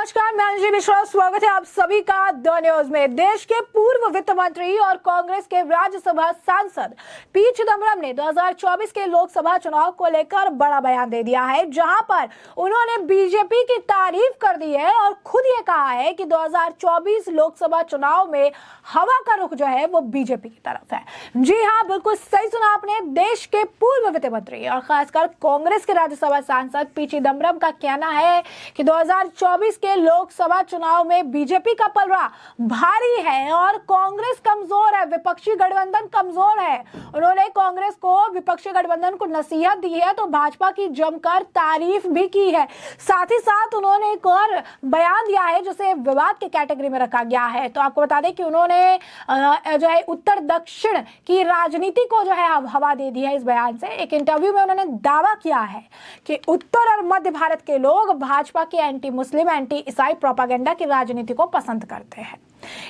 नमस्कार, मैं अंजलि मिश्रा। स्वागत है आप सभी का द न्यूज में। देश के पूर्व वित्त मंत्री और कांग्रेस के राज्यसभा सांसद पी चिदम्बरम ने 2024 के लोकसभा चुनाव को लेकर बड़ा बयान दे दिया है, जहां पर उन्होंने बीजेपी की तारीफ कर दी है और खुद ये कहा है कि 2024 लोकसभा चुनाव में हवा का रुख जो है वो बीजेपी की तरफ है। जी हाँ, बिल्कुल सही सुना आपने। देश के पूर्व वित्त मंत्री और खासकर कांग्रेस के राज्यसभा सांसद पी चिदम्बरम का कहना है कि 2024 के लोकसभा चुनाव में बीजेपी का पलड़ा भारी है और कांग्रेस कमजोर है, विपक्षी गठबंधन कमजोर है। उन्होंने कांग्रेस को, विपक्षी गठबंधन को नसीहत दी है तो भाजपा की जमकर तारीफ भी की है। साथ ही साथ उन्होंने एक और बयान दिया है जिसे विवाद के कैटेगरी में रखा गया है। तो आपको बता दें कि उन्होंने जो है उत्तर दक्षिण की राजनीति को जो है हवा दे दी है। इस बयान से एक इंटरव्यू में उन्होंने दावा किया है कि उत्तर और मध्य भारत के लोग भाजपा के एंटी मुस्लिम, एंटी ईसाई प्रोपागेंडा की राजनीति को पसंद करते हैं।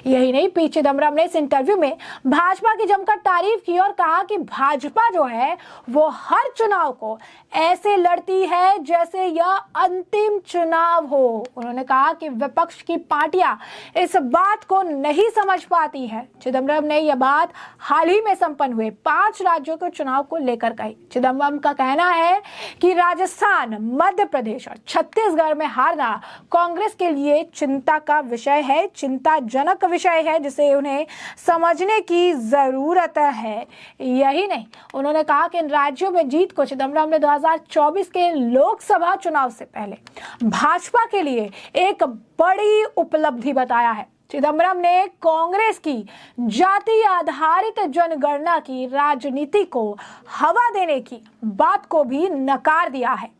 यही नहीं, पी चिदम्बरम ने इस इंटरव्यू में भाजपा की जमकर तारीफ की और कहा कि भाजपा जो है वो हर चुनाव को ऐसे लड़ती है जैसे यह अंतिम चुनाव हो। उन्होंने कहा कि विपक्ष की पार्टियां इस बात को नहीं समझ पाती है। चिदम्बरम ने यह बात हाल ही में संपन्न हुए 5 राज्यों के चुनाव को लेकर कही। चिदम्बरम का कहना है कि राजस्थान, मध्य प्रदेश और छत्तीसगढ़ में हारना कांग्रेस के लिए चिंता का विषय है, चिंताजनक विषय है, जिसे उन्हें समझने की जरूरत है। यही नहीं, उन्होंने कहा कि इन राज्यों में जीत को चिदम्बरम ने 2024 के लोकसभा चुनाव से पहले भाजपा के लिए एक बड़ी उपलब्धि बताया है। चिदम्बरम ने कांग्रेस की जाति आधारित जनगणना की राजनीति को हवा देने की बात को भी नकार दिया है।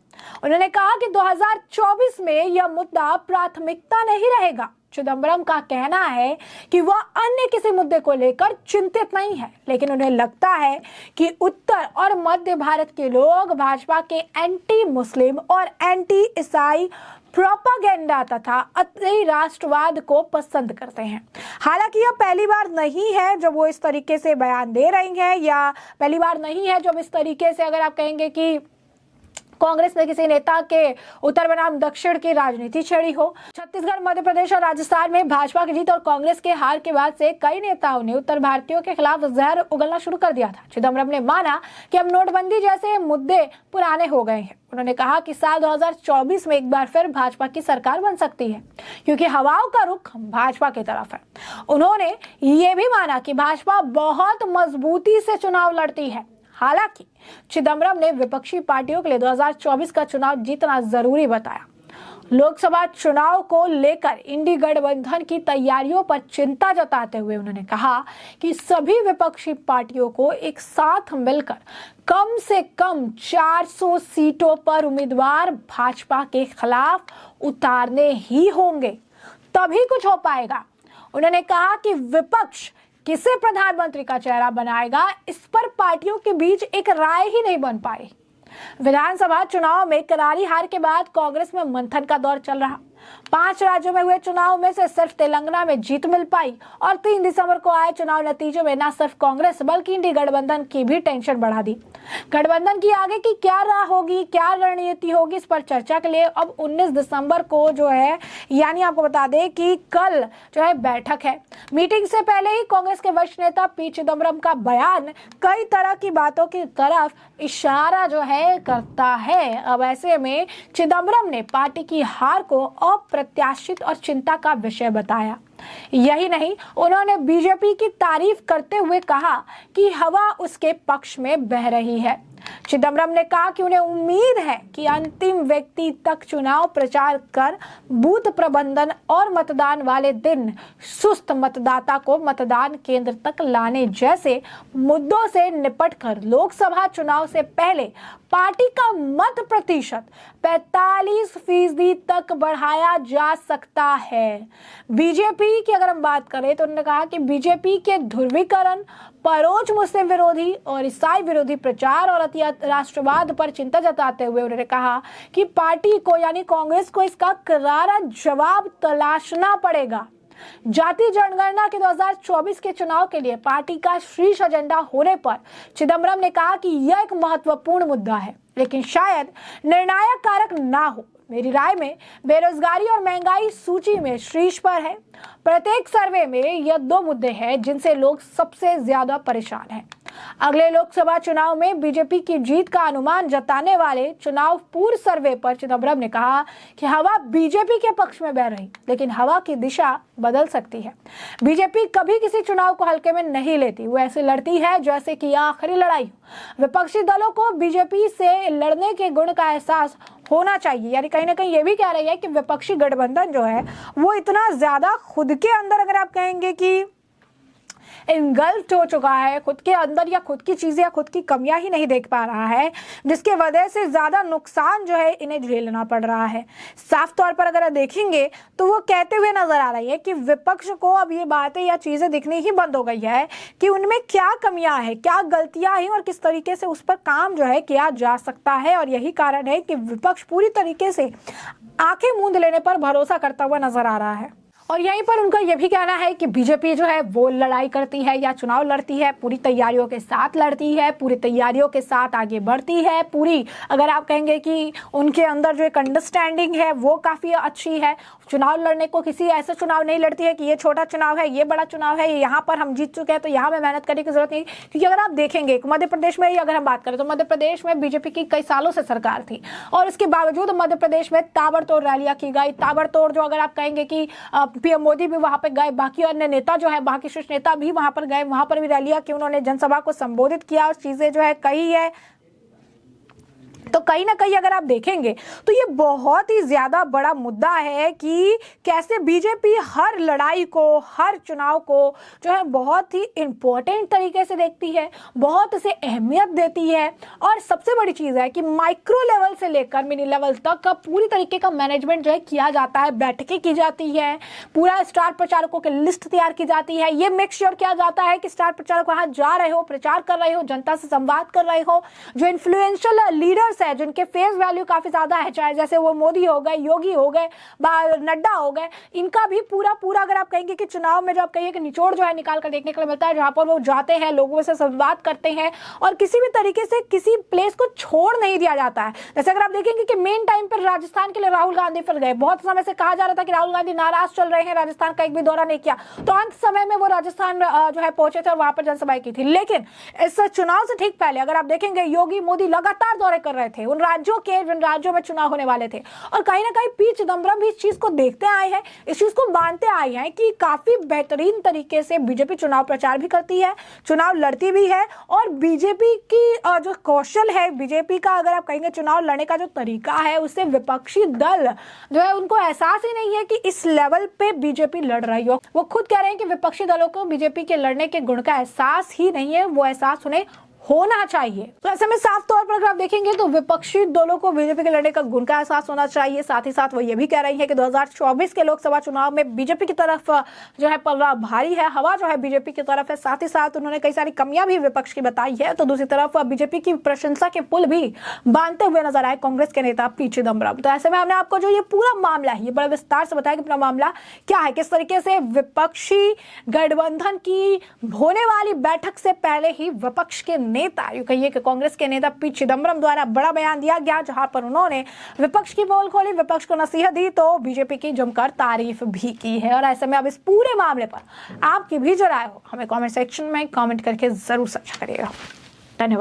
उन्होंने कहा कि 2024 में यह मुद्दा प्राथमिकता नहीं रहेगा। चिदम्बरम का कहना है कि वह अन्य किसी मुद्दे को लेकर चिंतित नहीं है, लेकिन उन्हें लगता है कि उत्तर और मध्य भारत के लोग भाजपा के एंटी मुस्लिम और एंटी ईसाई प्रोपागेंडा तथा अति राष्ट्रवाद को पसंद करते हैं। हालांकि यह पहली बार नहीं है जब वो इस तरीके से बयान दे रही हैं, या पहली बार नहीं है जब इस तरीके से, अगर आप कहेंगे कि कांग्रेस ने किसी नेता के उत्तर बनाम दक्षिण की राजनीति छेड़ी हो। छत्तीसगढ़, मध्य प्रदेश और राजस्थान में भाजपा की जीत और कांग्रेस के हार के बाद से कई नेताओं ने उत्तर भारतीयों के खिलाफ जहर उगलना शुरू कर दिया था। चिदम्बरम ने माना कि अब नोटबंदी जैसे मुद्दे पुराने हो गए हैं। उन्होंने कहा कि साल 2024 में एक बार फिर भाजपा की सरकार बन सकती है, क्योंकि हवाओं का रुख भाजपा की तरफ है। उन्होंने ये भी माना कि भाजपा बहुत मजबूती से चुनाव लड़ती है। हालांकि चिदम्बरम ने विपक्षी पार्टियों के लिए 2024 का चुनाव जीतना जरूरी बताया। लोकसभा चुनाव को लेकर इंडी गठबंधन की तैयारियों पर चिंता जताते हुए उन्होंने कहा कि सभी विपक्षी पार्टियों को एक साथ मिलकर कम से कम 400 सीटों पर उम्मीदवार भाजपा के खिलाफ उतारने ही होंगे, तभी कुछ हो पाएगा। उन्होंने कहा कि विपक्ष किसे प्रधानमंत्री का चेहरा बनाएगा, इस पर पार्टियों के बीच एक राय ही नहीं बन पाई। विधानसभा चुनाव में करारी हार के बाद कांग्रेस में मंथन का दौर चल रहा। 5 राज्यों में हुए चुनाव में से सिर्फ तेलंगाना में जीत मिल पाई और 3 दिसंबर को आए चुनाव नतीजों में न सिर्फ कांग्रेस बल्कि इंडी गठबंधन की भी टेंशन बढ़ा दी। गठबंधन की आगे की क्या राह होगी, क्या रणनीति होगी, इस पर चर्चा के लिए अब 19 दिसंबर को जो है, यानी आपको बता दें कि कल जो है बैठक है। मीटिंग से पहले ही कांग्रेस के वरिष्ठ नेता पी चिदम्बरम का बयान कई तरह की बातों की तरफ इशारा जो है करता है। अब ऐसे में चिदम्बरम ने पार्टी की हार को अप्रत्याशित और चिंता का विषय बताया। यही नहीं, उन्होंने बीजेपी की तारीफ करते हुए कहा कि हवा उसके पक्ष में बह रही है। चिदम्बरम ने कहा कि उन्हें उम्मीद है कि अंतिम व्यक्ति तक चुनाव प्रचार कर बूथ प्रबंधन और मतदान वाले दिन सुस्त मतदाता को मतदान केंद्र तक लाने जैसे मुद्दों से निपटकर लोकसभा चुनाव से पहले पार्टी का मत प्रतिशत 45% तक बढ़ाया जा सकता है। बीजेपी की अगर हम बात करें तो उन्होंने कहा कि बीजेपी के ध्रुवीकरण, परोक्ष मुस्लिम विरोधी और ईसाई विरोधी प्रचार और अति राष्ट्रवाद पर चिंता जताते हुए उन्होंने कहा कि पार्टी को, यानी कांग्रेस को, इसका करारा जवाब तलाशना पड़ेगा। जाति जनगणना के 2024 के चुनाव के लिए पार्टी का शीर्ष एजेंडा होने पर चिदम्बरम ने कहा कि यह एक महत्वपूर्ण मुद्दा है, लेकिन शायद निर्णायक कारक ना हो। मेरी राय में बेरोजगारी और महंगाई सूची में शीर्ष पर है। प्रत्येक सर्वे में यह दो मुद्दे हैं जिनसे लोग सबसे ज्यादा परेशान हैं। अगले लोकसभा चुनाव में बीजेपी की जीत का अनुमान जताने वाले चुनाव पूर्व सर्वे पर चिदम्बरम ने कहा कि हवा बीजेपी के पक्ष में बह रही, लेकिन हवा की दिशा बदल सकती है। बीजेपी कभी किसी चुनाव को हल्के में नहीं लेती, वो ऐसे लड़ती है जैसे कि आखिरी लड़ाई हो। विपक्षी दलों को बीजेपी से लड़ने के गुण का एहसास होना चाहिए। यानी कहीं ना कहीं ये भी कह रही है कि विपक्षी गठबंधन जो है वो इतना ज्यादा खुद के अंदर, अगर आप कहेंगे कि इनगल्फ्ड हो चुका है खुद के अंदर, या खुद की चीजें या खुद की कमियां ही नहीं देख पा रहा है, जिसके वजह से ज्यादा नुकसान जो है इन्हें झेलना पड़ रहा है। साफ तौर पर अगर देखेंगे तो वो कहते हुए नजर आ रही है कि विपक्ष को अब ये बातें या चीजें दिखनी ही बंद हो गई है कि उनमें क्या कमियां हैं, क्या गलतियां हैं और किस तरीके से उस पर काम जो है किया जा सकता है। और यही कारण है कि विपक्ष पूरी तरीके से आंखें मूंद लेने पर भरोसा करता हुआ नजर आ रहा है। और यहीं पर उनका यह भी कहना है कि बीजेपी जो है वो लड़ाई करती है या चुनाव लड़ती है, पूरी तैयारियों के साथ लड़ती है, पूरी तैयारियों के साथ आगे बढ़ती है, पूरी अगर आप कहेंगे कि उनके अंदर जो एक अंडरस्टैंडिंग है वो काफ़ी अच्छी है। चुनाव लड़ने को किसी ऐसा चुनाव नहीं लड़ती है कि ये छोटा चुनाव है, ये बड़ा चुनाव है, यहाँ पर हम जीत चुके हैं तो यहाँ में मेहनत करने की जरूरत नहीं। क्योंकि अगर आप देखेंगे मध्य प्रदेश में ही अगर हम बात करें तो मध्य प्रदेश में बीजेपी की कई सालों से सरकार थी और इसके बावजूद मध्य प्रदेश में ताबड़तोड़ रैलियां की गई, ताबड़तोड़ जो अगर आप कहेंगे कि पीएम मोदी भी वहां पे गए, बाकी अन्य नेता जो है, बाकी शीर्ष नेता भी वहां पर गए, वहां पर भी रैलियां की, उन्होंने जनसभा को संबोधित किया और चीजें जो है कही है। तो कहीं ना कहीं अगर आप देखेंगे तो ये बहुत ही ज्यादा बड़ा मुद्दा है कि कैसे बीजेपी हर लड़ाई को, हर चुनाव को जो है बहुत ही इंपॉर्टेंट तरीके से देखती है, बहुत उसे अहमियत देती है। और सबसे बड़ी चीज है कि माइक्रो लेवल से लेकर मिनी लेवल तक का पूरी तरीके का मैनेजमेंट जो है किया जाता है, बैठकें की जाती है, पूरा स्टार प्रचारकों की लिस्ट तैयार की जाती है। ये मेक श्योर किया जाता है कि स्टार प्रचारक वहां जा रहे हो, प्रचार कर रहे हो, जनता से संवाद कर रहे हो। जो इन्फ्लुएंशियल लीडर्स है, जिनके फेस वैल्यू काफी ज्यादा है, चाहे जैसे वो मोदी हो गए, योगी हो गए, नड्डा हो गए, इनका भी पूरा अगर आप कहेंगे कि चुनाव में जो आप कहिए कि निचोड़ जो है निकाल कर देखने के लिए मिलता है, जहां पर वो जाते हैं, लोगों से संवाद करते हैं और किसी भी तरीके से किसी प्लेस को छोड़ नहीं दिया जाता है। जैसे अगर आप देखेंगे कि मेन टाइम पर राजस्थान के लिए राहुल गांधी फिर गए, बहुत समय से कहा जा रहा था कि राहुल गांधी नाराज चल रहे हैं, राजस्थान का एक भी दौरा नहीं किया, तो अंत समय में वो राजस्थान जो है पहुंचे थे और वहां पर जनसभाएं की थी। लेकिन इस चुनाव से ठीक पहले अगर आप देखेंगे योगी मोदी लगातार दौरे कर रहे थे उन राज्यों के जिन राज्यों में चुनाव होने वाले थे। और कहीं ना कहीं पी चिदम्बरम भी इस चीज को देखते आए हैं, इस चीज को मानते आए हैं कि काफी बेहतरीन तरीके से बीजेपी चुनाव प्रचार भी करती है, चुनाव लड़ती भी है। और बीजेपी की जो कौशल है, बीजेपी का अगर आप कहेंगे चुनाव लड़ने का जो तरीका है, उससे विपक्षी दल जो है उनको एहसास ही नहीं है कि इस लेवल पे बीजेपी लड़ रही हो। वो खुद कह रहे हैं कि विपक्षी दलों को बीजेपी के लड़ने के गुण का एहसास ही नहीं है, वो एहसास उन्हें होना चाहिए। तो ऐसे में साफ तौर पर अगर आप देखेंगे तो विपक्षी दलों को बीजेपी के लड़ने का गुण का एहसास होना चाहिए। साथ ही साथ वो ये भी कह रही है कि 2024 के लोकसभा चुनाव में बीजेपी की तरफ जो है पलड़ा भारी है, हवा जो है बीजेपी की तरफ है। साथ ही साथ उन्होंने कई सारी कमियां भी विपक्ष की बताई है। तो दूसरी तरफ बीजेपी की प्रशंसा के पुल भी बांधते हुए नजर आए कांग्रेस के नेता पी चिदम्बरम। तो ऐसे में हमने आपको जो ये पूरा मामला है, ये बड़े विस्तार से बताया कि पूरा मामला क्या है, किस तरीके से विपक्षी गठबंधन की होने वाली बैठक से पहले ही विपक्ष के नेता, यूं कहिए कि कांग्रेस के नेता पी चिदम्बरम द्वारा बड़ा बयान दिया गया, जहां पर उन्होंने विपक्ष की पोल खोली, विपक्ष को नसीहत दी, तो बीजेपी की जमकर तारीफ भी की है। और ऐसे में अब इस पूरे मामले पर आपकी भी जो राय हो हमें कमेंट सेक्शन में कमेंट करके जरूर साझा करिएगा। धन्यवाद।